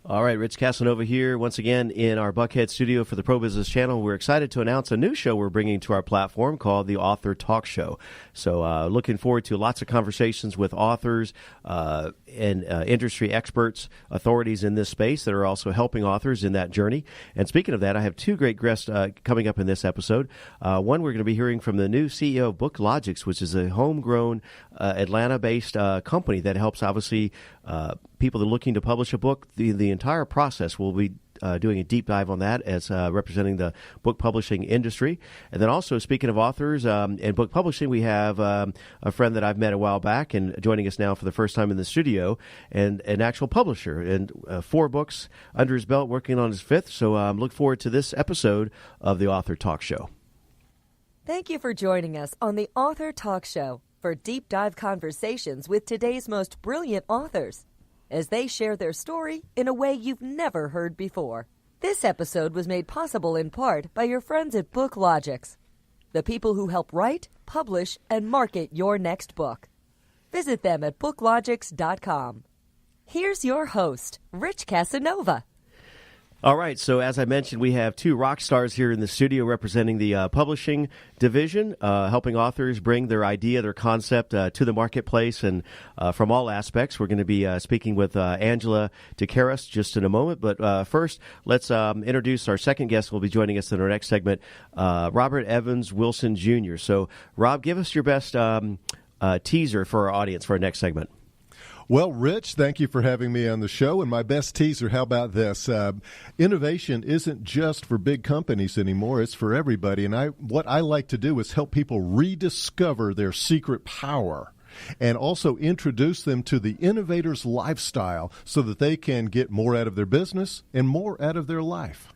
All right, Rich Casanova here once again in our Buckhead studio for the Pro Business Channel. We're excited to announce a new show we're bringing to our platform called the Author Talk Show. So looking forward to lots of conversations with authors and industry experts, authorities in this space that are also helping authors in that journey. And speaking of that, I have two great guests coming up in this episode. One, we're going to be hearing from the new CEO of BookLogix, which is a homegrown Atlanta-based company that helps, obviously, people that are looking to publish a book. The entire process. We'll be doing a deep dive on that as representing the book publishing industry. And then also, speaking of authors and book publishing, we have a friend that I've met a while back and joining us now for the first time in the studio, and an actual publisher, and 4 books under his belt, working on his 5th. So look forward to this episode of the Author Talk Show. Thank you for joining us on the Author Talk Show for deep dive conversations with today's most brilliant authors, as they share their story in a way you've never heard before. This episode was made possible in part by your friends at BookLogix, the people who help write, publish, and market your next book. Visit them at BookLogix.com. Here's your host, Rich Casanova. All right, so as I mentioned, we have 2 rock stars here in the studio representing the publishing division, helping authors bring their idea, their concept to the marketplace, and from all aspects. We're going to be speaking with Angela DeCaires just in a moment, but first, let's introduce our second guest who will be joining us in our next segment, Robert Evans Wilson Jr. So, Rob, give us your best teaser for our audience for our next segment. Well, Rich, thank you for having me on the show. And my best teaser, how about this? Innovation isn't just for big companies anymore. It's for everybody. And what I like to do is help people rediscover their secret power and also introduce them to the innovator's lifestyle so that they can get more out of their business and more out of their life.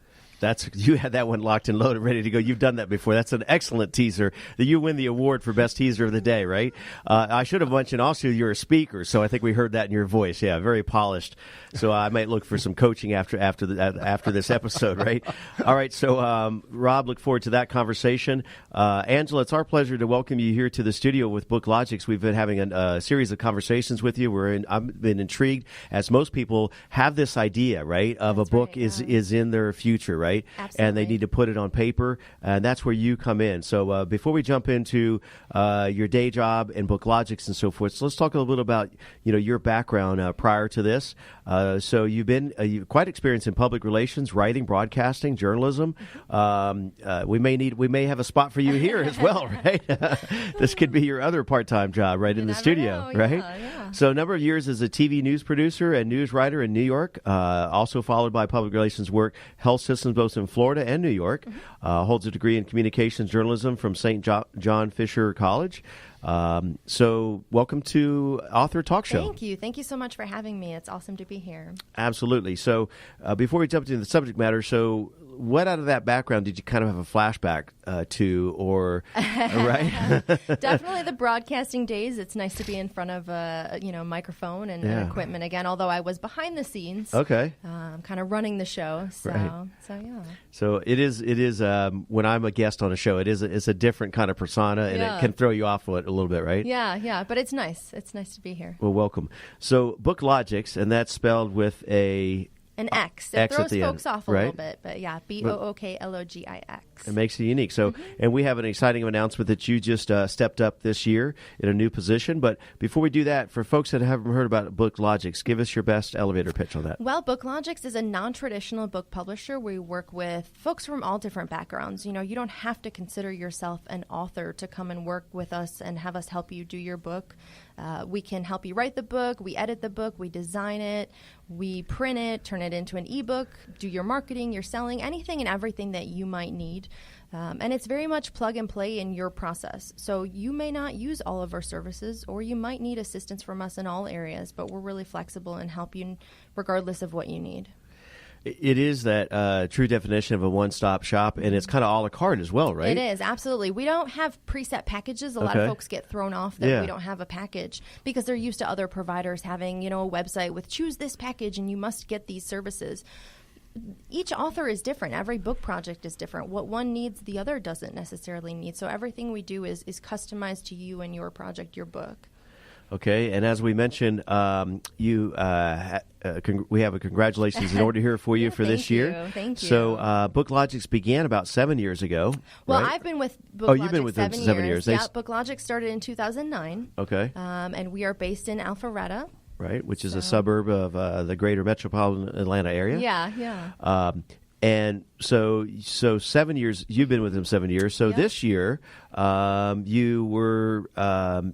You had that one locked and loaded, ready to go. You've done that before. That's an excellent teaser. That you win the award for best teaser of the day, right? I should have mentioned also you're a speaker, so I think we heard that in your voice. Yeah, very polished. So I might look for some coaching after this episode, right? All right. So Rob, look forward to that conversation. Angela, it's our pleasure to welcome you here to the studio with BookLogix. We've been having a series of conversations with you. I've been intrigued, as most people have this idea, right, of a book is in their future, right? Absolutely. And they need to put it on paper, and that's where you come in. So before we jump into your day job and BookLogix and so forth, so let's talk a little bit about your background prior to this. So you've been quite experienced in public relations, writing, broadcasting, journalism. We may have a spot for you here as well, right? This could be your other part-time job, right, in the studio, know. right? Yeah. So a number of years as a TV news producer and news writer in New York, also followed by public relations work, health systems both in Florida and New York. Holds a degree in communications journalism from St. John Fisher College. So welcome to Author Talk Show. Thank you so much for having me. It's awesome to be here. Absolutely. So before we jump into the subject matter, so what out of that background did you kind of have a flashback to, or right? Definitely the broadcasting days. It's nice to be in front of a microphone and equipment again, although I was behind the scenes. Okay. Kind of running the show. So yeah. So it is when I'm a guest on a show, it's a different kind of persona, and it can throw you off a little bit, right? Yeah, but it's nice. It's nice to be here. Well, welcome. So BookLogix, and that's spelled with an X. It X throws at the folks end, off a right? little bit, but yeah, BookLogix. It makes it unique. So, and we have an exciting announcement that you just stepped up this year in a new position. But before we do that, for folks that haven't heard about BookLogix, give us your best elevator pitch on that. Well, BookLogix is a non-traditional book publisher. We work with folks from all different backgrounds. You don't have to consider yourself an author to come and work with us and have us help you do your book. We can help you write the book, we edit the book, we design it, we print it, turn it into an ebook, do your marketing, your selling, anything and everything that you might need. And it's very much plug and play in your process. So you may not use all of our services, or you might need assistance from us in all areas, but we're really flexible and help you regardless of what you need. It is that true definition of a one-stop shop, and it's kind of a la carte as well, right? It is, absolutely. We don't have preset packages. A lot of folks get thrown off that we don't have a package because they're used to other providers having, a website with choose this package and you must get these services. Each author is different. Every book project is different. What one needs, the other doesn't necessarily need. So everything we do is customized to you and your project, your book. Okay, and as we mentioned, we have a congratulations in order here for you for this year. Thank you. So, BookLogix began about 7 years ago. Well, right? I've been with BookLogix you've been with them 7 years. Yeah, BookLogix started in 2009. Okay. And we are based in Alpharetta. Right, which is a suburb of the greater metropolitan Atlanta area. Yeah. And so 7 years, you've been with them 7 years. So this year, you were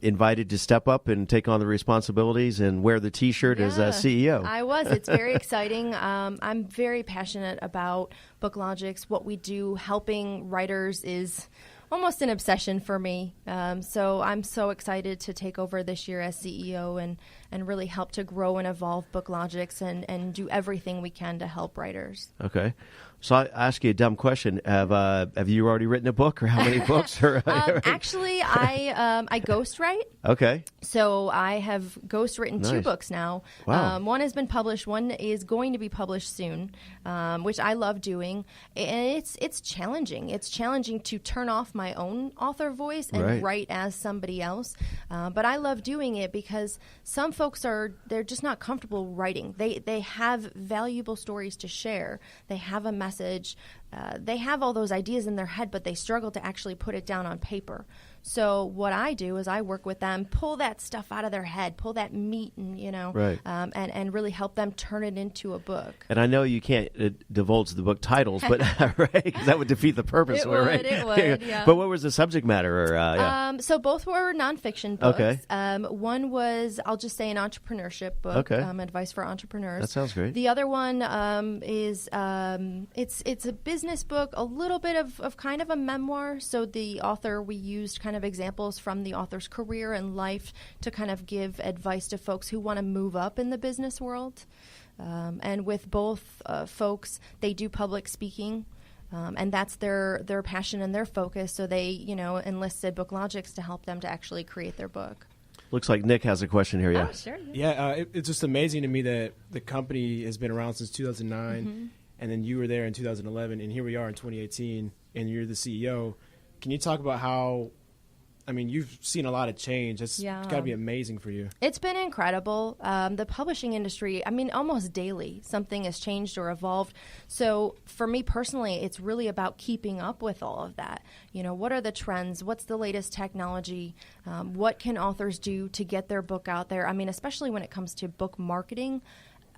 invited to step up and take on the responsibilities and wear the T-shirt as CEO. I was. It's very exciting. I'm very passionate about BookLogix. What we do, helping writers, is almost an obsession for me. So I'm so excited to take over this year as CEO and really help to grow and evolve BookLogix and do everything we can to help writers. Okay. So I ask you a dumb question. Have you already written a book, or how many books? Actually, I ghostwrite. Okay. So I have ghostwritten 2 books now. Wow. One has been published. One is going to be published soon, which I love doing. And it's challenging. It's challenging to turn off my own author voice and write as somebody else. But I love doing it because some folks they're just not comfortable writing. They have valuable stories to share. They have a message. They have all those ideas in their head, but they struggle to actually put it down on paper. So what I do is I work with them, pull that stuff out of their head, pull that meat, and and really help them turn it into a book. And I know you can't divulge the book titles, but right, because that would defeat the purpose. It would. Yeah. But what was the subject matter? So both were nonfiction books. Okay. One was, I'll just say, an entrepreneurship book. Okay. Advice for entrepreneurs. That sounds great. The other one is it's a business book, a little bit of kind of a memoir. So the author, we used kind of examples from the author's career and life to kind of give advice to folks who want to move up in the business world. And with both folks, they do public speaking. And that's their passion and their focus. So they, enlisted BookLogix to help them to actually create their book. Looks like Nick has a question here. Yeah. Oh, sure. Yeah, it's just amazing to me that the company has been around since 2009, and then you were there in 2011, and here we are in 2018, and you're the CEO. Can you talk about how, you've seen a lot of change. It's got to be amazing for you. It's been incredible. The publishing industry, almost daily, something has changed or evolved. So for me personally, it's really about keeping up with all of that. What are the trends? What's the latest technology? What can authors do to get their book out there? Especially when it comes to book marketing.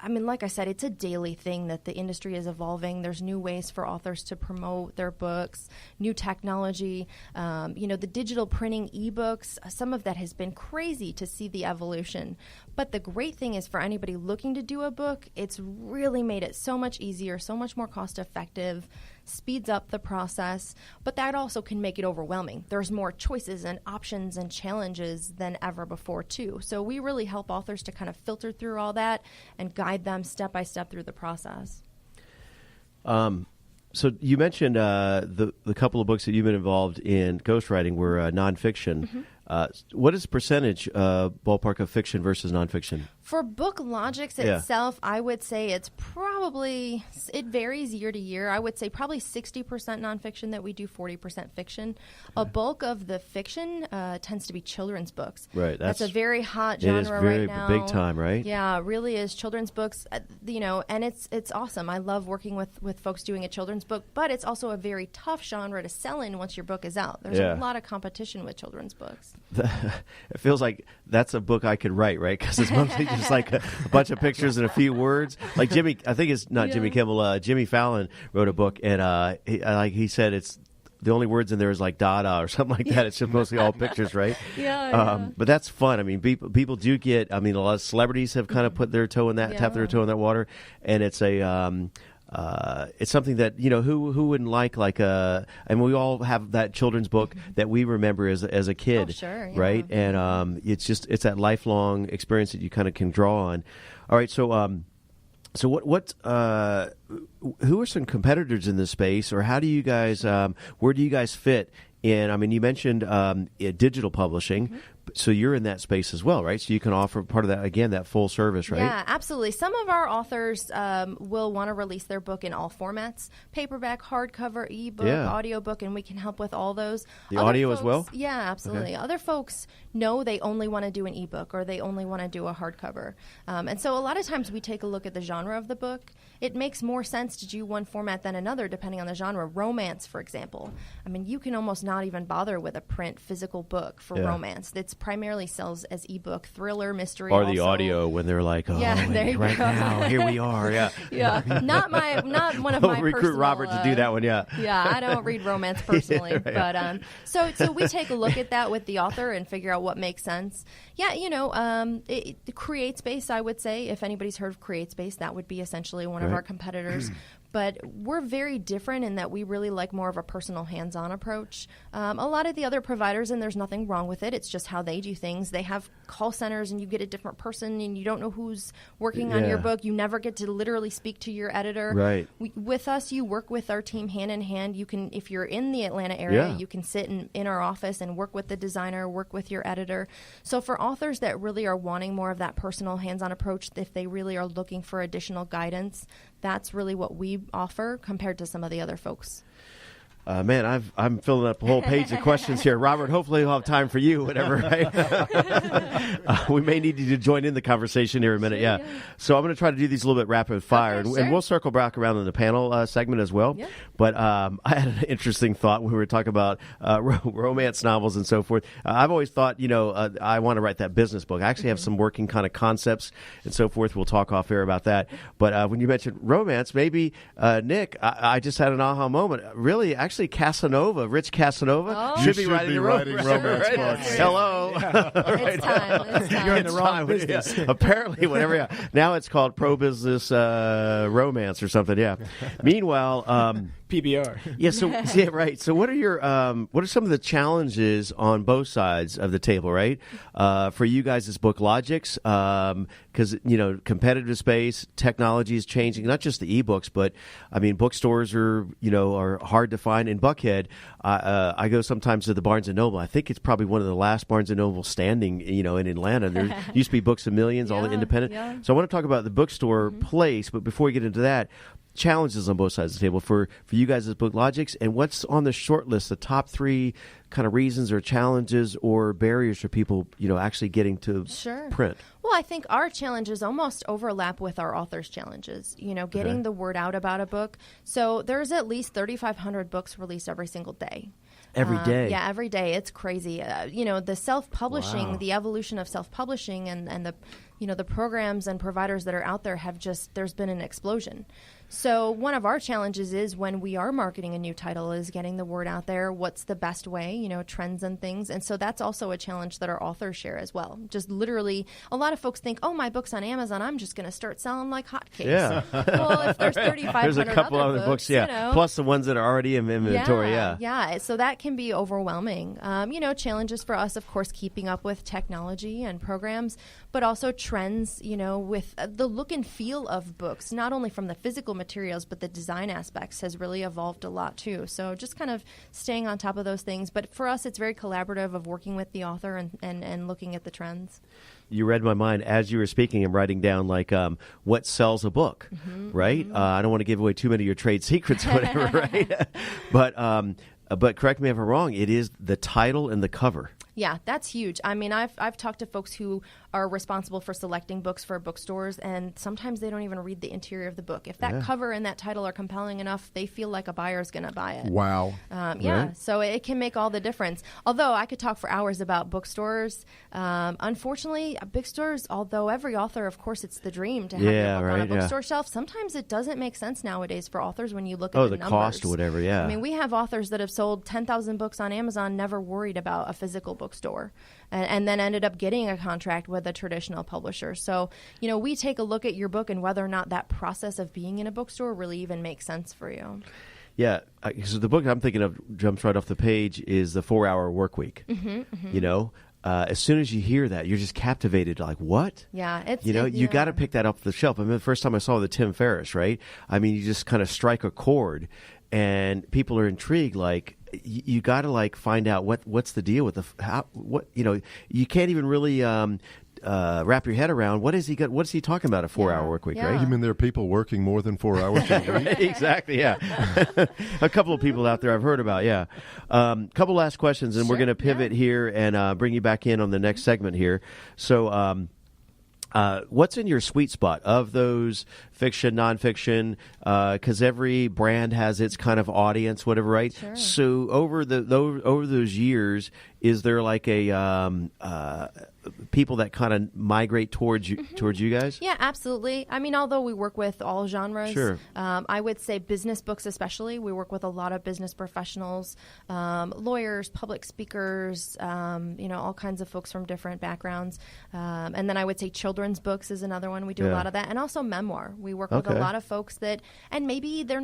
Like I said, it's a daily thing that the industry is evolving. There's new ways for authors to promote their books, new technology. The digital printing ebooks, some of that has been crazy to see the evolution. But the great thing is for anybody looking to do a book, it's really made it so much easier, so much more cost effective, speeds up the process, but that also can make it overwhelming. There's more choices and options and challenges than ever before, too. So we really help authors to kind of filter through all that and guide them step by step through the process. So you mentioned the couple of books that you've been involved in ghostwriting were nonfiction. What is the percentage ballpark of fiction versus nonfiction? For BookLogix itself, I would say it's probably, it varies year to year. I would say probably 60% nonfiction that we do, 40% fiction. A bulk of the fiction tends to be children's books. Right. That's a very hot genre right now. It is very big time, right? Yeah, it really is. Children's books, and it's awesome. I love working with folks doing a children's book, but it's also a very tough genre to sell in once your book is out. There's a lot of competition with children's books. It feels like that's a book I could write, right? Because it's mostly just like a bunch of pictures and a few words. Like Jimmy, I think it's not Jimmy Kimmel. Jimmy Fallon wrote a book, and he said it's the only words in there is like Dada or something like that. It's just mostly all pictures, right? But that's fun. People do get. A lot of celebrities have kind of put their toe in that, tap their toe in that water, and it's a. It's something that who wouldn't like and we all have that children's book that we remember as a kid, right? And it's that lifelong experience that you kind of can draw on. All right, so who are some competitors in this space, or how do you guys where do you guys fit in? You mentioned digital publishing, So you're in that space as well, right? So you can offer part of that, again, that full service, right? Yeah, absolutely. Some of our authors will want to release their book in all formats: paperback, hardcover, ebook, audiobook, and we can help with all those. The audio as well? Yeah, absolutely. Okay. Other folks know they only want to do an ebook or they only want to do a hardcover. And so a lot of times we take a look at the genre of the book. It makes more sense to do one format than another depending on the genre. Romance, for example. I mean, you can almost not even bother with a print physical book for romance. It's primarily sells as ebook, thriller, mystery, or the audio when they're like, "Oh, there you right go. Now, here we are." Yeah, not one of my. Recruit Robert to do that one. Yeah, I don't read romance personally, but so we take a look at that with the author and figure out what makes sense. Yeah, CreateSpace, I would say, if anybody's heard of CreateSpace, that would be essentially one of our competitors. But we're very different in that we really like more of a personal hands-on approach. A lot of the other providers, and there's nothing wrong with it, it's just how they do things. They have call centers and you get a different person and you don't know who's working on your book. You never get to literally speak to your editor. Right. With us, you work with our team hand in hand. You can, if you're in the Atlanta area, you can sit in our office and work with the designer, work with your editor. So for authors that really are wanting more of that personal hands-on approach, if they really are looking for additional guidance, that's really what we offer compared to some of the other folks. Man, I'm filling up a whole page of questions here. Robert, hopefully we'll have time for you, whatever, right? We may need you to join in the conversation here in a minute, yeah. So I'm going to try to do these a little bit rapid fire, and we'll circle back around in the panel segment as well. Yeah. But I had an interesting thought when we were talking about romance novels and so forth. I've always thought, I want to write that business book. I actually have some working kind of concepts and so forth. We'll talk off air about that. But when you mentioned romance, maybe, Nick, I just had an aha moment. Really, actually, Rich Casanova should be writing romance books. Hello. It's time. You're in the wrong business. Yeah. Apparently, whatever. Yeah. Now it's called pro business romance or something. Yeah. Meanwhile, PBR. Yeah. Right. So, what are some of the challenges on both sides of the table? Right. For you guys as BookLogix, because competitive space, technology is changing. Not just the ebooks, but I mean, bookstores are hard to find. In Buckhead, I go sometimes to the Barnes and Noble. I think it's probably one of the last Barnes and Noble standing. In Atlanta, there used to be Books A Millions, all the independent. Yeah. So I want to talk about the bookstore place, but before we get into that, challenges on both sides of the table for you guys as BookLogix, and what's on the short list, the top 3 kind of reasons or challenges or barriers for people, actually getting to print? Well, I think our challenges almost overlap with our authors' challenges, getting the word out about a book. So there's at least 3,500 books released every single day. Every day? Yeah, every day. It's crazy. The self-publishing, the evolution of self-publishing and the programs and providers that are out there there's been an explosion. So one of our challenges is when we are marketing a new title is getting the word out there. What's the best way, trends and things. And so that's also a challenge that our authors share as well. Just literally, a lot of folks think, my book's on Amazon, I'm just going to start selling like hotcakes. Yeah. Well, if there's 3,500 there's a couple other books, plus the ones that are already in inventory, Yeah, so that can be overwhelming. Challenges for us, of course, keeping up with technology and programs, but also trends, with the look and feel of books, not only from the physical materials, but the design aspects has really evolved a lot too. So just kind of staying on top of those things. But for us, it's very collaborative of working with the author and looking at the trends. You read my mind as you were speaking. I'm writing down what sells a book, right? I don't want to give away too many of your trade secrets or whatever, right? But correct me if I'm wrong, it is the title and the cover. Yeah, that's huge. I mean, I've talked to folks who are responsible for selecting books for bookstores, and sometimes they don't even read the interior of the book. If that cover and that title are compelling enough, they feel like a buyer is going to buy it. Wow. So it can make all the difference. Although I could talk for hours about bookstores. Unfortunately, bookstores, although every author, of course, it's the dream to have your book on a bookstore shelf, sometimes it doesn't make sense nowadays for authors when you look at the numbers. Cost or whatever, I mean, we have authors that have sold 10,000 books on Amazon, never worried about a physical bookstore, and then ended up getting a contract with a traditional publisher. So, we take a look at your book and whether or not that process of being in a bookstore really even makes sense for you. Yeah, so the book I'm thinking of jumps right off the page is The 4-Hour Workweek. As soon as you hear that, you're just captivated. Like, what? Yeah, you got to pick that up the shelf. I mean, the first time I saw the Tim Ferriss, right? I mean, you just kind of strike a chord. and people are intrigued. Like you got to like find out what's the deal with you can't even really wrap your head around what is he talking about a 4-hour work week, right? You mean there are people working more than 4 hours a week? Exactly, yeah. A couple of people out there I've heard about, yeah. Couple last questions, and we're going to pivot here and bring you back in on the next segment here. So what's in your sweet spot of those fiction, nonfiction? Because every brand has its kind of audience, whatever, right? Sure. So over those years, is there like a people that kind of migrate towards you guys? Yeah, absolutely. I mean, although we work with all genres, sure. I would say business books especially. We work with a lot of business professionals, lawyers, public speakers, all kinds of folks from different backgrounds. And then I would say children's books is another one. We do a lot of that. And also memoir. We work with a lot of folks that, and maybe their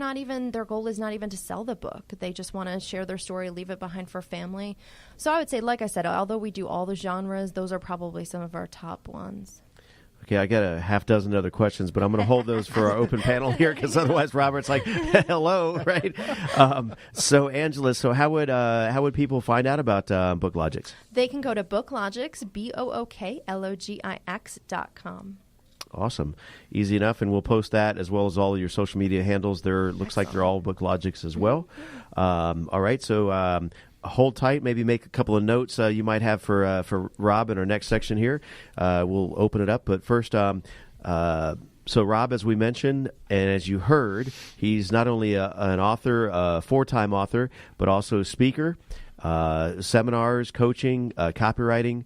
goal is not even to sell the book. They just want to share their story, leave it behind for family. So I would say, like I said, although we do all the genres, those are probably some of our top ones. Okay, I got a half dozen other questions, but I'm going to hold those for our open panel here because otherwise Robert's like, hello, right? So, Angela, how would people find out about BookLogix? They can go to BookLogix, BookLogix.com. Awesome. Easy enough, and we'll post that as well as all of your social media handles. Looks like they're all BookLogix as well. All right, so hold tight. Maybe make a couple of notes you might have for Rob in our next section here. We'll open it up, but first, so Rob, as we mentioned, and as you heard, he's not only an author, a 4-time author, but also a speaker, seminars, coaching, copywriting.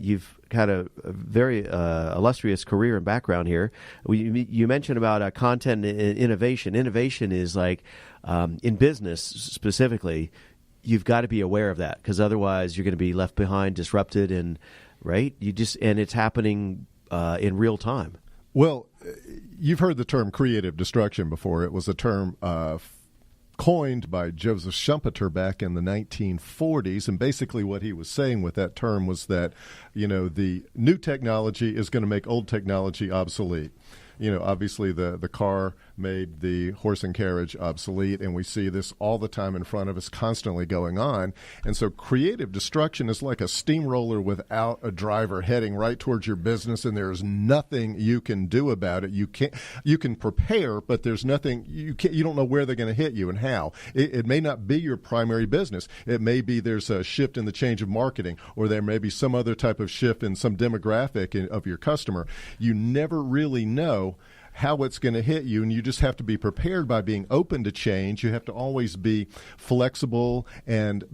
You've had a very illustrious career and background here. You mentioned about content and innovation. Innovation is like, in business specifically, you've got to be aware of that because otherwise you're going to be left behind, disrupted, and right. And it's happening in real time. Well, you've heard the term creative destruction before. It was a term coined by Joseph Schumpeter back in the 1940s, and basically what he was saying with that term was that, the new technology is going to make old technology obsolete. Obviously the car made the horse and carriage obsolete, and we see this all the time in front of us, constantly going on. And so creative destruction is like a steamroller without a driver heading right towards your business, and there's nothing you can do about it. You can prepare, but there's nothing you don't know where they're going to hit you and how. It may not be your primary business. It may be there's a shift in the change of marketing, or there may be some other type of shift in some demographic of your customer. You never really know how it's going to hit you, and you just have to be prepared by being open to change. You have to always be flexible and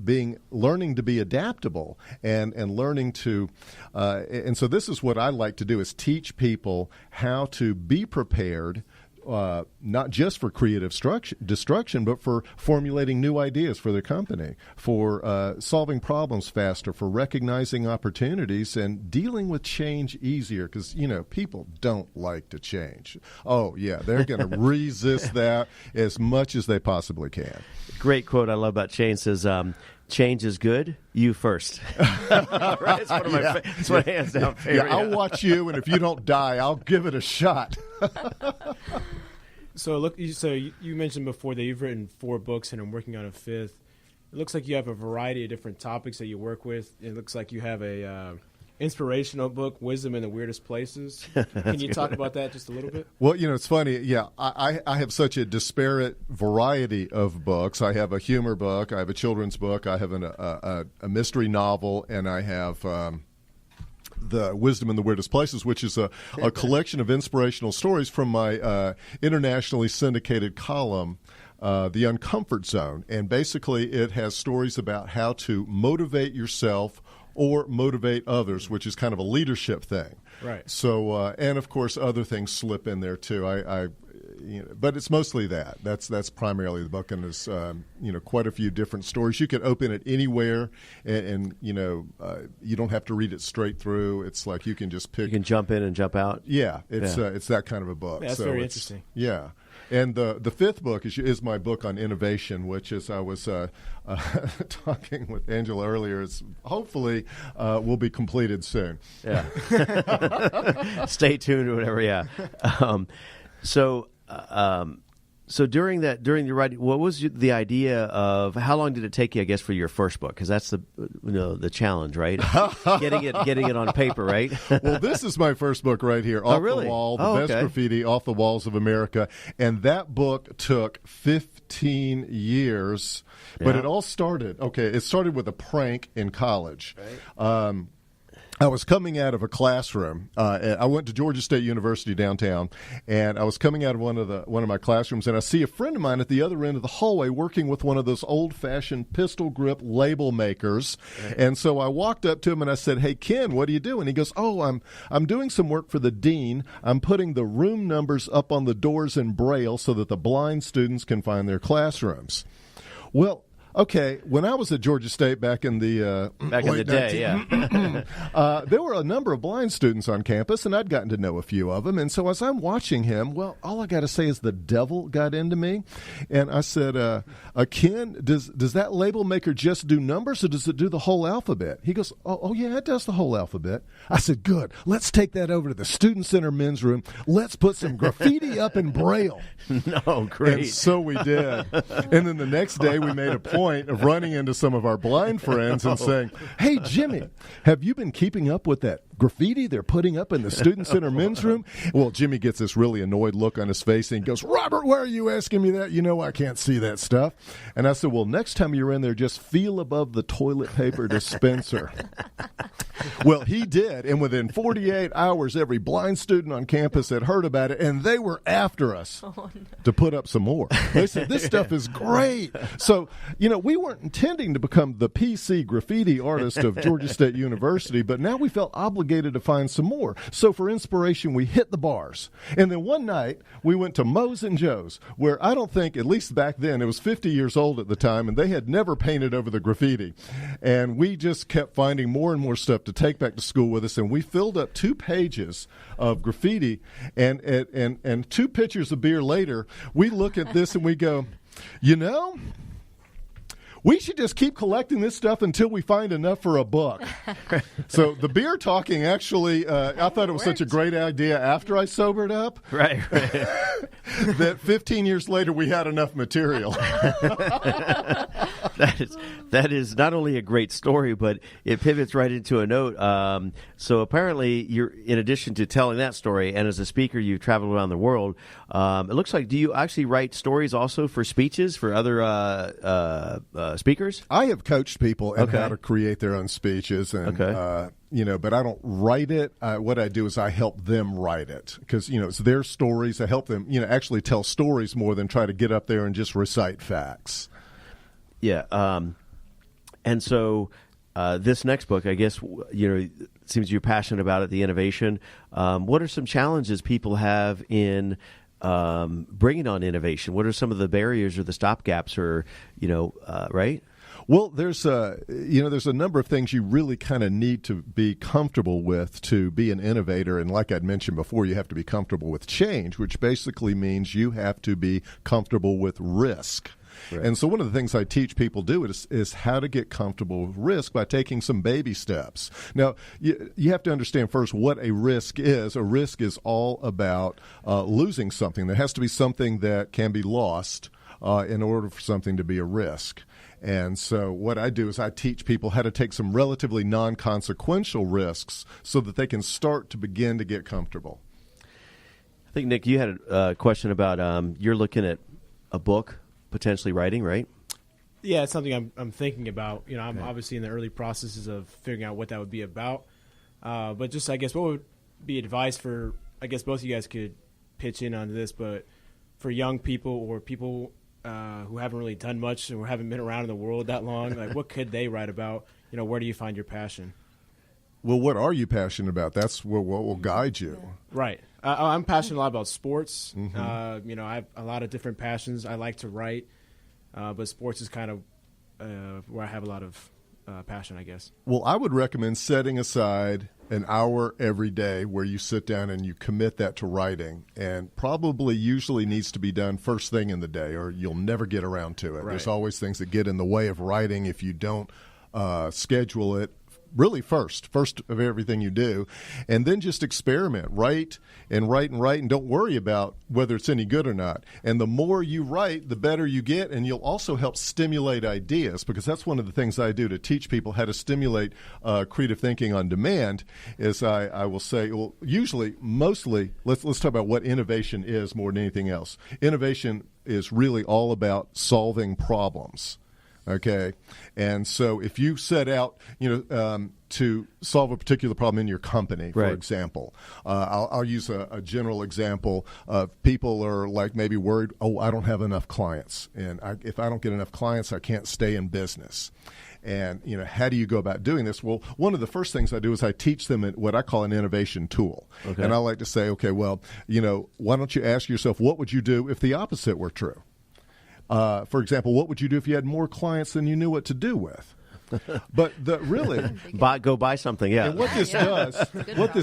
learning to be adaptable and learning to and so this is what I like to do, is teach people how to be prepared, not just for creative destruction, but for formulating new ideas for their company, for solving problems faster, for recognizing opportunities and dealing with change easier. Because, people don't like to change. Oh, yeah, they're going to resist that as much as they possibly can. Great quote I love about change says, change is good, you first. Right? It's one of it's my hands down favorite. Yeah, I'll watch you, and if you don't die, I'll give it a shot. So you mentioned before that you've written 4 books and I'm working on a 5th. It looks like you have a variety of different topics that you work with. It looks like you have a inspirational book, Wisdom in the Weirdest Places. Can you talk about that just a little bit? Well, it's funny. Yeah, I have such a disparate variety of books. I have a humor book. I have a children's book. I have a mystery novel, and I have the Wisdom in the Weirdest Places, which is a collection of inspirational stories from my internationally syndicated column, The Uncomfort Zone. And basically it has stories about how to motivate yourself or motivate others, which is kind of a leadership thing. Right. So, and of course, other things slip in there too. But it's mostly that. That's primarily the book, and there's quite a few different stories. You can open it anywhere, and you don't have to read it straight through. It's like you can just pick. You can jump in and jump out. Yeah, it's that kind of a book. Yeah, that's very interesting. Yeah. And the 5th book is my book on innovation, which, as I was talking with Angela earlier, is hopefully will be completed soon. Yeah. Stay tuned or whatever. Yeah. So during the writing, what was the idea of how long did it take you, I guess, for your first book? Because that's the challenge, right? getting it on paper, right? Well, this is my first book right here, Off the Wall, The Best Graffiti Off the Walls of America. And that book took 15 years, but it all started, it started with a prank in college. Right. I was coming out of a classroom. I went to Georgia State University downtown, and I was coming out of one of my classrooms, and I see a friend of mine at the other end of the hallway working with one of those old-fashioned pistol grip label makers. Right. And so I walked up to him and I said, "Hey, Ken, what are you doing?" He goes, "Oh, I'm doing some work for the dean. I'm putting the room numbers up on the doors in Braille so that the blind students can find their classrooms." Well, okay, when I was at Georgia State back in the day, there were a number of blind students on campus, and I'd gotten to know a few of them. And so as I'm watching him, well, all I got to say is the devil got into me. And I said, Ken, does that label maker just do numbers, or does it do the whole alphabet? He goes, oh, yeah, it does the whole alphabet. I said, good. Let's take that over to the Student Center men's room. Let's put some graffiti up in Braille. No, great. And so we did. And then the next day we made a point of running into some of our blind friends and saying, "Hey, Jimmy, have you been keeping up with that graffiti they're putting up in the Student Center men's room?" Well, Jimmy gets this really annoyed look on his face, and he goes, "Robert, why are you asking me that? You know I can't see that stuff." And I said, "Well, next time you're in there, just feel above the toilet paper dispenser." Well, he did, and within 48 hours, every blind student on campus had heard about it, and they were after us to put up some more. They said, "This stuff is great." So, we weren't intending to become the PC graffiti artist of Georgia State University, but now we felt obligated to find some more. So for inspiration, we hit the bars. And then one night, we went to Moe's and Joe's, where I don't think, at least back then, it was 50 years old at the time, and they had never painted over the graffiti. And we just kept finding more and more stuff to take back to school with us, and we filled up 2 pages of graffiti, and 2 pitchers of beer later, we look at this and we go, we should just keep collecting this stuff until we find enough for a book. So the beer talking actually, I thought it was such a great idea after I sobered up. Right. That 15 years later we had enough material. That is not only a great story, but it pivots right into a note. So apparently, you're, in addition to telling that story, and as a speaker, you've traveled around the world. It looks like, do you actually write stories also for speeches for other speakers? I have coached people in how to create their own speeches, and but I don't write it. What I do is I help them write it, because it's their stories. I help them actually tell stories more than try to get up there and just recite facts. Yeah, and so this next book, I guess, it seems you're passionate about it, the innovation. What are some challenges people have in bringing on innovation? What are some of the barriers or the stopgaps, or right? Well, there's a number of things you really kind of need to be comfortable with to be an innovator. And like I'd mentioned before, you have to be comfortable with change, which basically means you have to be comfortable with risk. Right. And so one of the things I teach people is how to get comfortable with risk by taking some baby steps. Now, you have to understand first what a risk is. A risk is all about losing something. There has to be something that can be lost in order for something to be a risk. And so what I do is I teach people how to take some relatively non-consequential risks so that they can start to begin to get comfortable. I think, Nick, you had a question about you're looking at a book potentially writing, right? Yeah, it's something I'm thinking about. I'm obviously in the early processes of figuring out what that would be about. But just, I guess, what would be advice for, I guess both of you guys could pitch in on this, but for young people or people who haven't really done much or haven't been around in the world that long, like what could they write about? Where do you find your passion? Well, what are you passionate about? That's what will guide you. Right. I'm passionate a lot about sports. Mm-hmm. I have a lot of different passions. I like to write, but sports is kind of where I have a lot of passion, I guess. Well, I would recommend setting aside an hour every day where you sit down and you commit that to writing, and probably usually needs to be done first thing in the day, or you'll never get around to it. Right. There's always things that get in the way of writing if you don't schedule it really first of everything you do, and then just experiment, write and write and write, and don't worry about whether it's any good or not. And the more you write, the better you get, and you'll also help stimulate ideas, because that's one of the things I do to teach people how to stimulate creative thinking on demand. Is I will say, well, mostly, let's talk about what innovation is more than anything else. Innovation is really all about solving problems. Okay, and so if you set out, to solve a particular problem in your company, for example, I'll use a general example of people are like maybe worried, I don't have enough clients, and if I don't get enough clients, I can't stay in business. And, how do you go about doing this? Well, one of the first things I do is I teach them what I call an innovation tool. Okay. And I like to say, okay, well, why don't you ask yourself, what would you do if the opposite were true? For example, what would you do if you had more clients than you knew what to do with? But go buy something. Yeah. And what this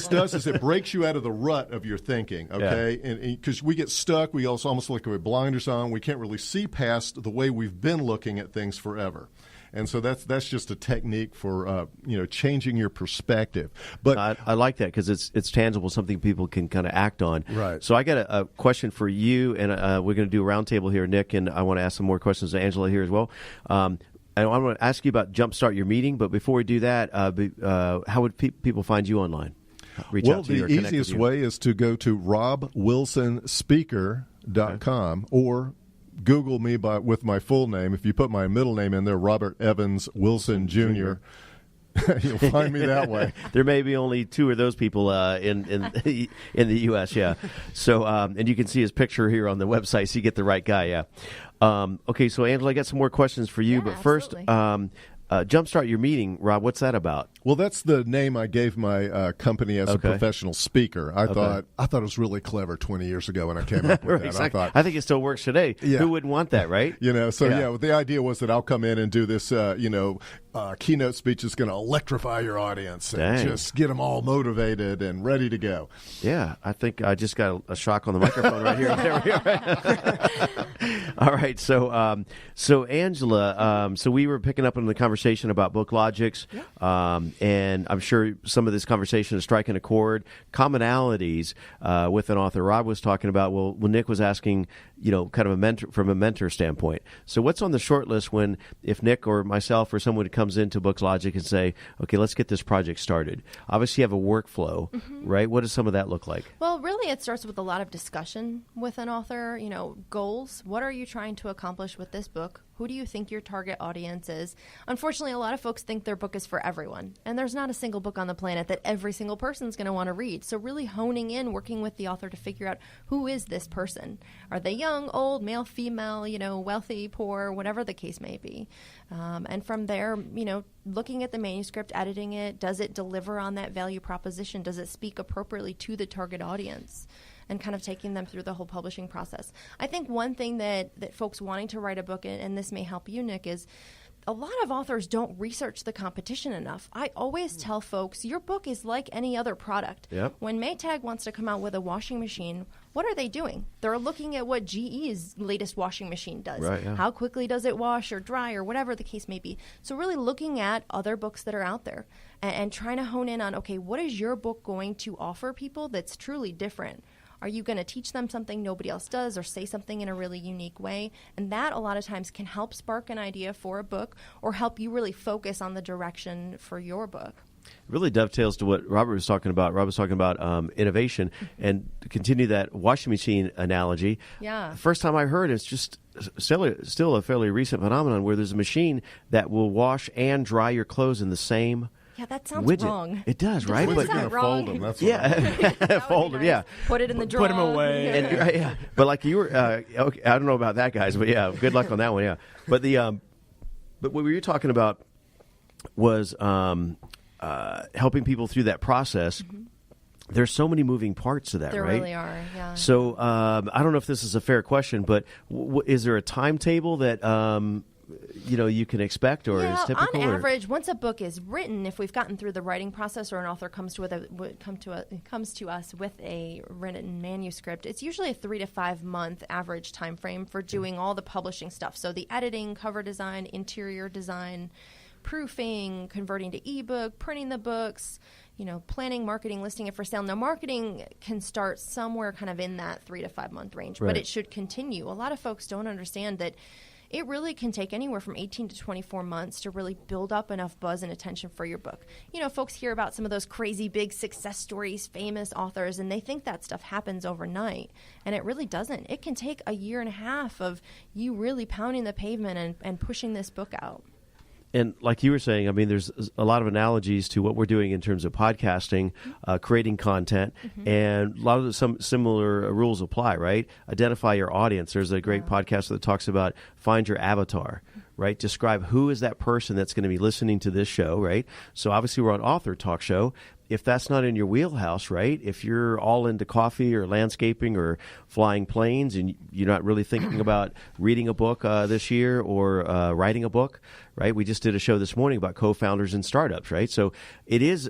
does is it breaks you out of the rut of your thinking. Okay, and because we get stuck, we also almost look with blinders on. We can't really see past the way we've been looking at things forever. And so that's just a technique for changing your perspective. But I like that because it's tangible, something people can kind of act on. Right. So I got a question for you, and we're going to do a roundtable here, Nick, and I want to ask some more questions to Angela here as well. And I want to ask you about Jumpstart Your Meeting, but before we do that, how would people find you online? Reach out to you or connect with you? The easiest way is to go to robwilsonspeaker.com or Google me with my full name. If you put my middle name in there, Robert Evans Wilson Jr., you'll find me that way. There may be only 2 of those people in the U.S., yeah. So, and you can see his picture here on the website, so you get the right guy, yeah. Okay, so Angela, I got some more questions for you, but first, Jumpstart Your Meeting, Rob, what's that about? Well, that's the name I gave my company as a professional speaker. I thought it was really clever 20 years ago when I came up with that. Exactly. I think it still works today. Yeah. Who wouldn't want that, right? The idea was that I'll come in and do this, keynote speech is going to electrify your audience and just get them all motivated and ready to go. Yeah, I think I just got a shock on the microphone right here. There we are. All right, so Angela, so we were picking up on the conversation about BookLogix, and I'm sure some of this conversation is striking a chord. Commonalities with an author. Rob was talking about, well, Nick was asking, kind of from a mentor standpoint. So what's on the short list if Nick or myself or someone comes into BookLogix and say, okay, let's get this project started? Obviously, you have a workflow, right? What does some of that look like? Well, really, it starts with a lot of discussion with an author. Goals. What are you trying to accomplish with this book? Who do you think your target audience is? Unfortunately, a lot of folks think their book is for everyone, and there's not a single book on the planet that every single person's going to want to read. So really honing in, working with the author to figure out, who is this person? Are they young, old, male, female, wealthy, poor, whatever the case may be? And from there, looking at the manuscript, editing it, does it deliver on that value proposition? Does it speak appropriately to the target audience? And kind of taking them through the whole publishing process. I think one thing that folks wanting to write a book, and this may help you, Nick, is a lot of authors don't research the competition enough. I always tell folks, your book is like any other product. Yep. When Maytag wants to come out with a washing machine, what are they doing? They're looking at what GE's latest washing machine does. Right, yeah. How quickly does it wash or dry or whatever the case may be. So really looking at other books that are out there and trying to hone in on, okay, what is your book going to offer people that's truly different? Are you going to teach them something nobody else does or say something in a really unique way? And that a lot of times can help spark an idea for a book or help you really focus on the direction for your book. It really dovetails to what Robert was talking about. Robert was talking about innovation, and to continue that washing machine analogy. Yeah. The first time I heard it's just still a fairly recent phenomenon where there's a machine that will wash and dry your clothes in the same Yeah, that sounds widget. Don't It does, right? But you're going to fold them. That's fold them. Yeah, put it in the drawer. Put them away. And, yeah. But like you were, okay, I don't know about that, guys. But yeah, good luck on that one. Yeah, but but what we were talking about was helping people through that process. Mm-hmm. There's so many moving parts to that, there right? There really are, yeah. So I don't know if this is a fair question, but is there a timetable that you can expect, or is typical? On average, once a book is written, if we've gotten through the writing process, or an author comes to us with a written manuscript, it's usually a 3 to 5 month average time frame for doing all the publishing stuff. So the editing, cover design, interior design, proofing, converting to ebook, printing the books, planning, marketing, listing it for sale. Now, marketing can start somewhere kind of in that 3 to 5 month range, but it should continue. A lot of folks don't understand that it really can take anywhere from 18 to 24 months to really build up enough buzz and attention for your book. Folks hear about some of those crazy big success stories, famous authors, and they think that stuff happens overnight. And it really doesn't. It can take a year and a half of you really pounding the pavement and pushing this book out. And like you were saying, I mean, there's a lot of analogies to what we're doing in terms of podcasting, creating content, and a lot of some similar rules apply, right? Identify your audience. There's a great podcast that talks about find your avatar, right? Describe who is that person that's going to be listening to this show, right? So obviously we're on Author Talk Show. If that's not in your wheelhouse, right? If you're all into coffee or landscaping or flying planes and you're not really thinking about reading a book this year or writing a book, right? We just did a show this morning about co-founders and startups, right? So it is,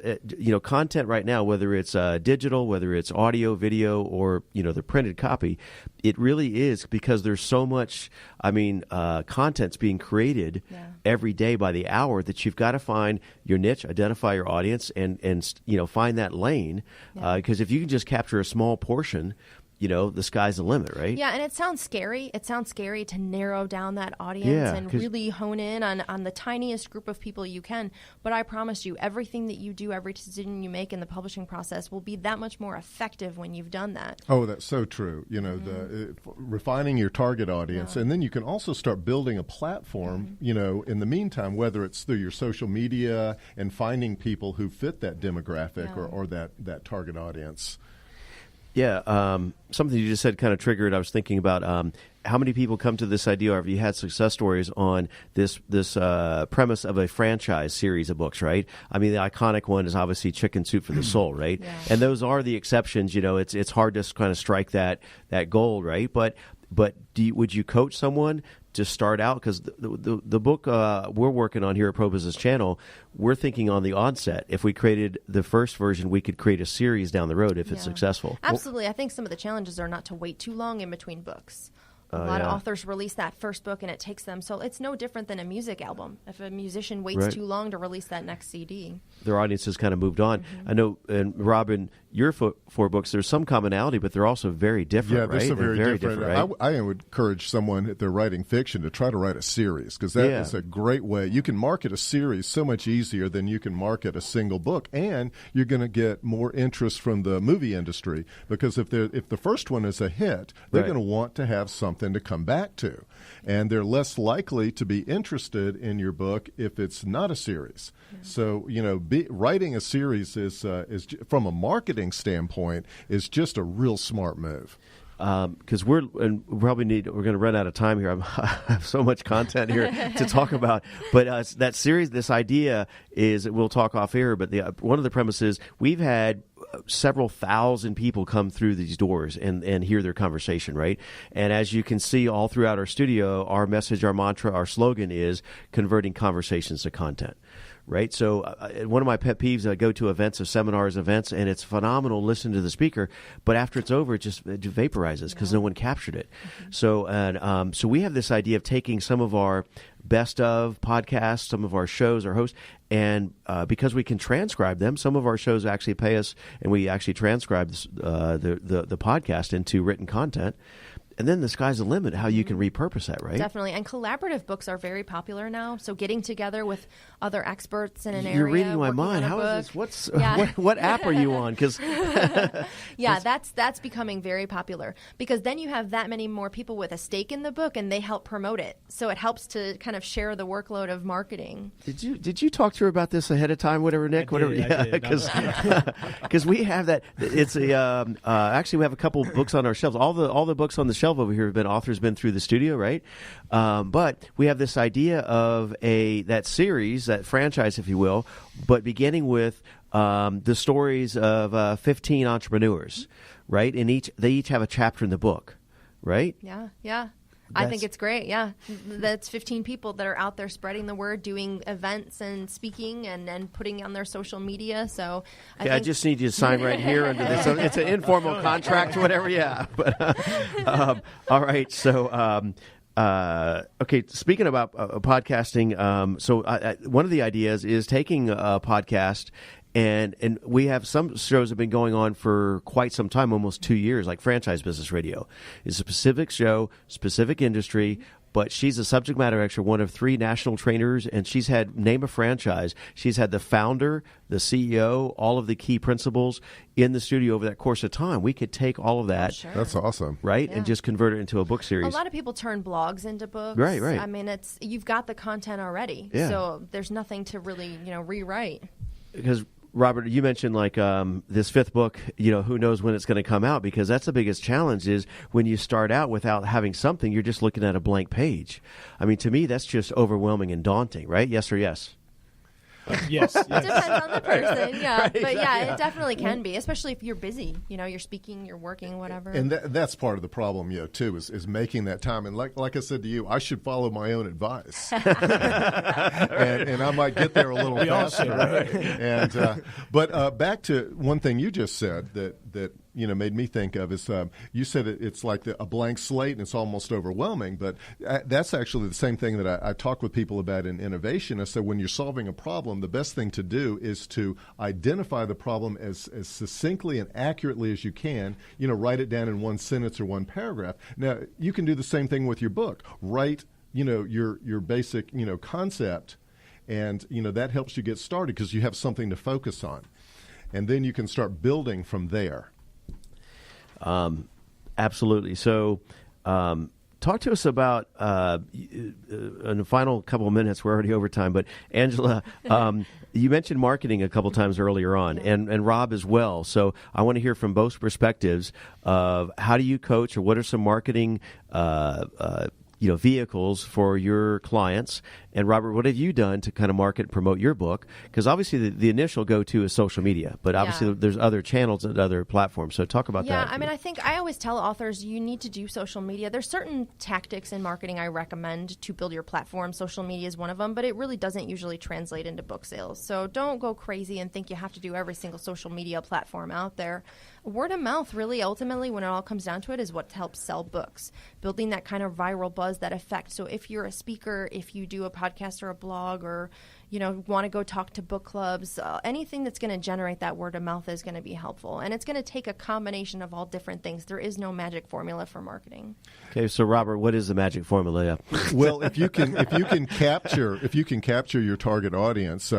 content right now, whether it's digital, whether it's audio, video, or, the printed copy, it really is because there's so much, content's being created every day by the hour that you've got to find your niche, identify your audience, and find that lane. Because if you can just capture a small portion, the sky's the limit, right? Yeah, and it sounds scary. It sounds scary to narrow down that audience and really hone in on the tiniest group of people you can. But I promise you, everything that you do, every decision you make in the publishing process will be that much more effective when you've done that. Oh, that's so true. Refining your target audience. And then you can also start building a platform, in the meantime, whether it's through your social media and finding people who fit that demographic or that target audience. Yeah, something you just said kind of triggered. I was thinking about how many people come to this idea, or have you had success stories on this premise of a franchise series of books, right? I mean, the iconic one is obviously Chicken Soup for the Soul, right? Yeah. And those are the exceptions. It's hard to kind of strike that gold, right? But would you coach someone to start out? Because the book we're working on here at Pro Business Channel, we're thinking on the onset, if we created the first version, we could create a series down the road if it's successful. Absolutely. I think some of the challenges are not to wait too long in between books. A lot of authors release that first book and it takes them. So it's no different than a music album. If a musician waits too long to release that next CD. Their audience has kind of moved on. I know, and Robin, your 4 books, there's some commonality, but they're also very different, right? Yeah, they're very different. Right? I would encourage someone, if they're writing fiction, to try to write a series, because that is a great way. You can market a series so much easier than you can market a single book, and you're going to get more interest from the movie industry, because if the first one is a hit, they're going to want to have something to come back to, and they're less likely to be interested in your book if it's not a series. So writing a series is from a marketing standpoint is just a real smart move. Because we're going to run out of time here. I have so much content here to talk about. But that series, this idea is, we'll talk off air, but one of the premises, we've had several thousand people come through these doors and hear their conversation, right? And as you can see all throughout our studio, our message, our mantra, our slogan is converting conversations to content. Right. So one of my pet peeves, I go to events, seminars, and it's phenomenal listening to the speaker, but after it's over, it just vaporizes because no one captured it. So we have this idea of taking some of our best of podcasts, some of our shows, our hosts, and because we can transcribe them, some of our shows actually pay us, and we actually transcribe the podcast into written content. And then the sky's the limit, how you can repurpose that, right? Definitely. And collaborative books are very popular now. So getting together with other experts in an area. You're reading my mind. How is this? What app are you on? Because that's becoming very popular, because then you have that many more people with a stake in the book and they help promote it. So it helps to kind of share the workload of marketing. Did you talk to her about this ahead of time? Whatever, Nick. I did. Because we have that. It's actually we have a couple books on our shelves. All the books on the shelf over here have been authors been through the studio, right? But we have this idea of that series, that franchise, if you will, but beginning with the stories of 15 entrepreneurs, right? And they each have a chapter in the book, right? Yeah. I think it's great. Yeah, that's 15 people that are out there spreading the word, doing events and speaking and putting on their social media. So I just need you to sign right here under this. It's an informal contract, whatever. Yeah. But all right. So Okay, speaking about podcasting, so one of the ideas is taking a podcast, and we have some shows have been going on for quite some time, almost 2 years, like Franchise Business Radio. It's a specific show, specific industry, but she's a subject matter expert, one of 3 national trainers, and she's had, name a franchise, she's had the founder, the CEO, all of the key principals in the studio over that course of time. We could take all of that. Sure. That's awesome. Right? Yeah. And just convert it into a book series. A lot of people turn blogs into books. Right. I mean, you've got the content already. Yeah. So there's nothing to really, rewrite. Because Robert, you mentioned like this 5th book, who knows when it's going to come out, because that's the biggest challenge is when you start out without having something, you're just looking at a blank page. I mean, to me, that's just overwhelming and daunting, right? Yes or yes? Yes. It depends on the person, yeah. Right, but yeah, it definitely can be, especially if you're busy. You're speaking, you're working, whatever. And that's part of the problem, too, is making that time. And like I said to you, I should follow my own advice, and I might get there a little faster. Right? And but back to one thing you just said that made me think of is you said it's like a blank slate and it's almost overwhelming. But that's actually the same thing that I talk with people about in innovation. I said when you're solving a problem, the best thing to do is to identify the problem as succinctly and accurately as you can. Write it down in one sentence or one paragraph. Now, you can do the same thing with your book. Write, your basic, concept, and, that helps you get started because you have something to focus on. And then you can start building from there. Absolutely. So, talk to us about, in the final couple of minutes, we're already over time, but Angela, you mentioned marketing a couple times earlier on, and Rob as well. So I want to hear from both perspectives of how do you coach, or what are some marketing vehicles for your clients. And Robert, what have you done to kind of market and promote your book? Because obviously the initial go-to is social media, but obviously there's other channels and other platforms. So talk about that. Yeah, I mean, I think I always tell authors you need to do social media. There's certain tactics in marketing I recommend to build your platform. Social media is one of them, but it really doesn't usually translate into book sales. So don't go crazy and think you have to do every single social media platform out there. Word of mouth, really, ultimately, when it all comes down to it, is what helps sell books. Building that kind of viral buzz, that effect. So if you're a speaker, if you do a podcast or a blog, or want to go talk to book clubs, anything that's going to generate that word of mouth is going to be helpful. And it's going to take a combination of all different things. There is no magic formula for marketing. Okay, so Robert, what is the magic formula? Well, if you can capture your target audience,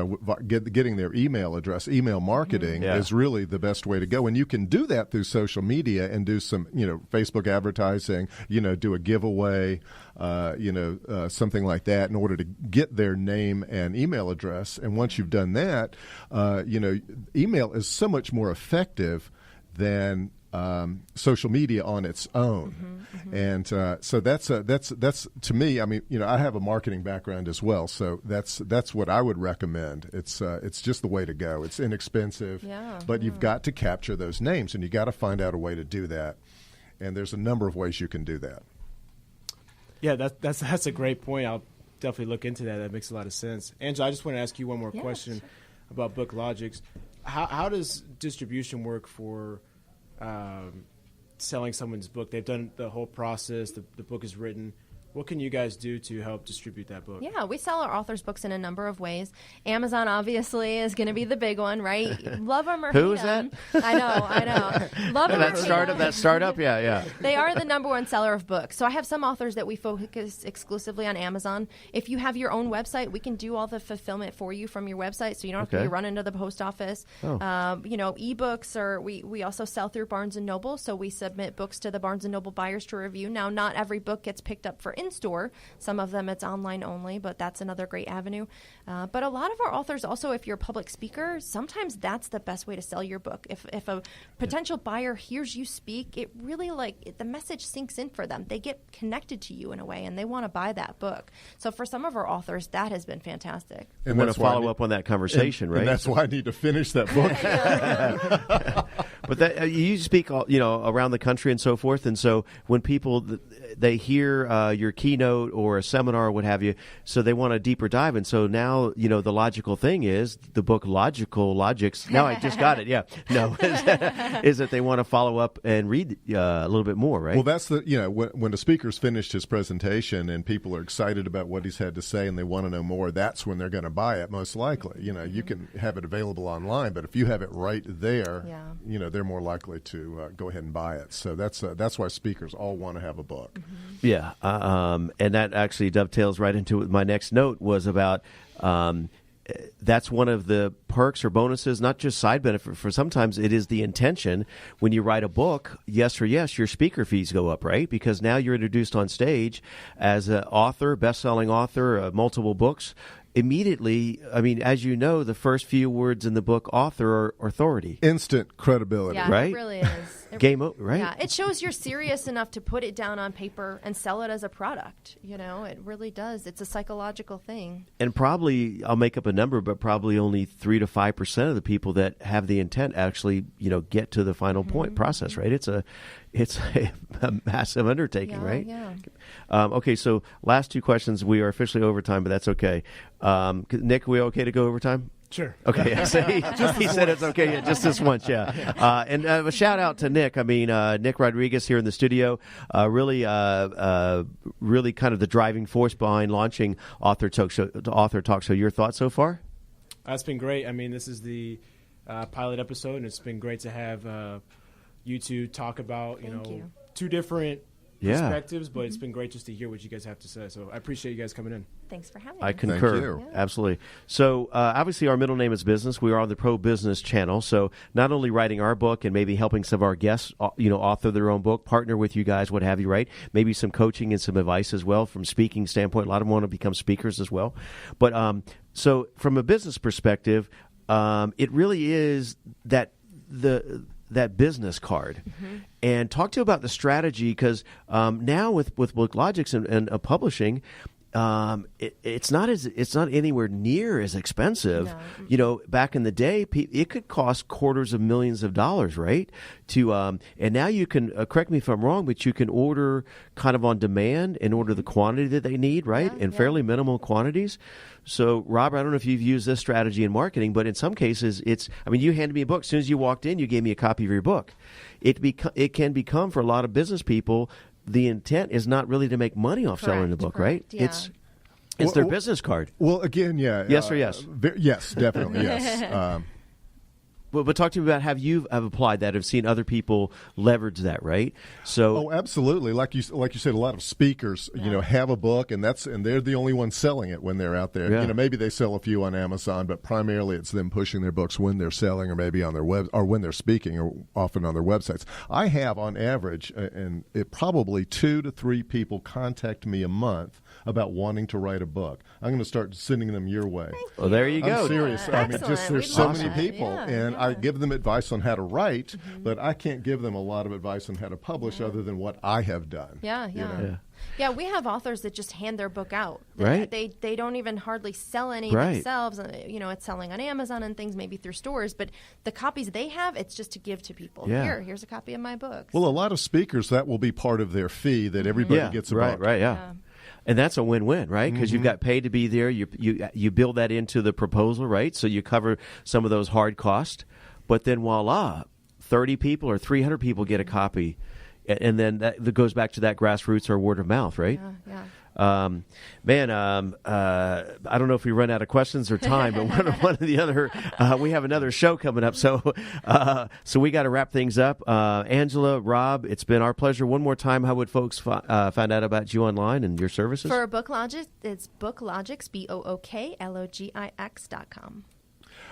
getting their email address, email marketing is really the best way to go. And you can do that through social media and do some, Facebook advertising, do a giveaway, something like that in order to get their name and email address. And once you've done that, email is so much more effective than social media on its own. And so that's to me. I mean, I have a marketing background as well, so that's what I would recommend. It's just the way to go. It's inexpensive, but you've got to capture those names, and you got to find out a way to do that. And there's a number of ways you can do that. Yeah, that's a great point. I'll definitely look into that. That makes a lot of sense. Angela, I just want to ask you one more question about BookLogix. How does distribution work for selling someone's book? They've done the whole process. The book is written. What can you guys do to help distribute that book? Yeah, we sell our authors' books in a number of ways. Amazon, obviously, is going to be the big one, right? Love them or hate them. Who is that? I know. Love them or hate them. That startup, yeah. They are the number one seller of books. So I have some authors that we focus exclusively on Amazon. If you have your own website, we can do all the fulfillment for you from your website, so you don't have to be running to the post office. Ebooks, or we also sell through Barnes & Noble, so we submit books to the Barnes & Noble buyers to review. Now, not every book gets picked up for in-store. Some of them it's online only, but that's another great avenue. But a lot of our authors also, if you're a public speaker, sometimes that's the best way to sell your book. If a potential buyer hears you speak, it really the message sinks in for them. They get connected to you in a way, and they want to buy that book. So for some of our authors, that has been fantastic. And want to follow up on that conversation, right? And that's why I need to finish that book. But you speak, around the country and so forth. And so when people, they hear your keynote or a seminar or what have you, so they want a deeper dive. And so now, the logical thing is the book BookLogix. Now I just got it. Yeah. No, is that they want to follow up and read a little bit more, right? Well, that's when the speaker's finished his presentation and people are excited about what he's had to say and they want to know more, that's when they're going to buy it, most likely. You can have it available online, but if you have it right there, they're more likely to go ahead and buy it. So that's why speakers all want to have a book. Mm-hmm. Yeah, and that actually dovetails right into what my next note was about. That's one of the perks or bonuses, not just side benefit. For sometimes it is the intention. When you write a book, yes, your speaker fees go up, right? Because now you're introduced on stage as an author, best-selling author, multiple books. Immediately, as you know, the first few words in the book, author, are authority. Instant credibility. Yeah, right? It really is. Game over, right? Yeah, it shows you're serious enough to put it down on paper and sell it as a product. It really does. It's a psychological thing. And probably, I'll make up a number, but probably only 3 to 5% of the people that have the intent actually, get to the final point process, right? It's a massive undertaking, right? Yeah. Okay, so last two questions. We are officially overtime, but that's okay. Nick, we okay to go overtime? Sure. Okay. He said it's okay. Yeah, just this once. Yeah. And a shout out to Nick. Nick Rodriguez here in the studio. Really kind of the driving force behind launching Author Talk Show. Your thoughts so far? It's been great. This is the pilot episode, and it's been great to have you two talk about two different perspectives, but it's been great just to hear what you guys have to say. So I appreciate you guys coming in. Thanks for having me. I concur. Yeah. Absolutely. So obviously our middle name is business. We are on the Pro Business channel. So not only writing our book and maybe helping some of our guests, author their own book, partner with you guys, what have you, right? Maybe some coaching and some advice as well from speaking standpoint. A lot of them want to become speakers as well. But so from a business perspective, it really is that business card. Mm-hmm. And talk to you about the strategy, because now with BookLogix and publishing, it's not anywhere near as expensive. No. Back in the day, it could cost quarters of millions of dollars, right? And now you can correct me if I'm wrong, but you can order kind of on demand and order the quantity that they need, right? In fairly minimal quantities. So, Rob, I don't know if you've used this strategy in marketing, but in some cases, you handed me a book. As soon as you walked in, you gave me a copy of your book. It can become, for a lot of business people, the intent is not really to make money off selling the book, right? Yeah. It's their business card. Well, again, yeah. Yes or yes? Yes, definitely, yes. But talk to me about have applied that, have seen other people leverage that, right? So, absolutely. Like you said, a lot of speakers, have a book, and they're the only ones selling it when they're out there. Yeah. Maybe they sell a few on Amazon, but primarily it's them pushing their books when they're selling, or maybe on their web, or when they're speaking, or often on their websites. I have, on average, probably 2 to 3 people contact me a month about wanting to write a book. I'm going to start sending them your way. Well, there you go. I'm serious. There's so many people, and I give them advice on how to write, but I can't give them a lot of advice on how to publish other than what I have done. Yeah, we have authors that just hand their book out. Right. They don't even hardly sell any themselves. It's selling on Amazon and things, maybe through stores, but the copies they have, it's just to give to people. Yeah. Here's a copy of my book. Well, a lot of speakers, that will be part of their fee, that everybody gets a book. Right, yeah. And that's a win-win, right? Because you've got paid to be there. You build that into the proposal, right? So you cover some of those hard costs. But then voila, 30 people or 300 people get a copy. And then that goes back to that grassroots or word of mouth, right? Yeah. I don't know if we run out of questions or time, but one of the other, we have another show coming up, so we got to wrap things up. Angela, Rob, it's been our pleasure. One more time, how would folks find out about you online and your services? For BookLogix, it's BookLogix, BookLogix.com.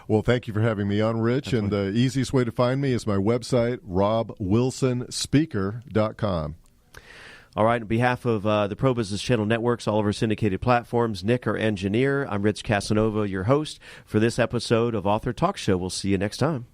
Well, thank you for having me on, Rich. And the easiest way to find me is my website, robwilsonspeaker.com. All right, on behalf of the Pro Business Channel Networks, all of our syndicated platforms, Nick, our engineer, I'm Rich Casanova, your host for this episode of Author Talk Show. We'll see you next time.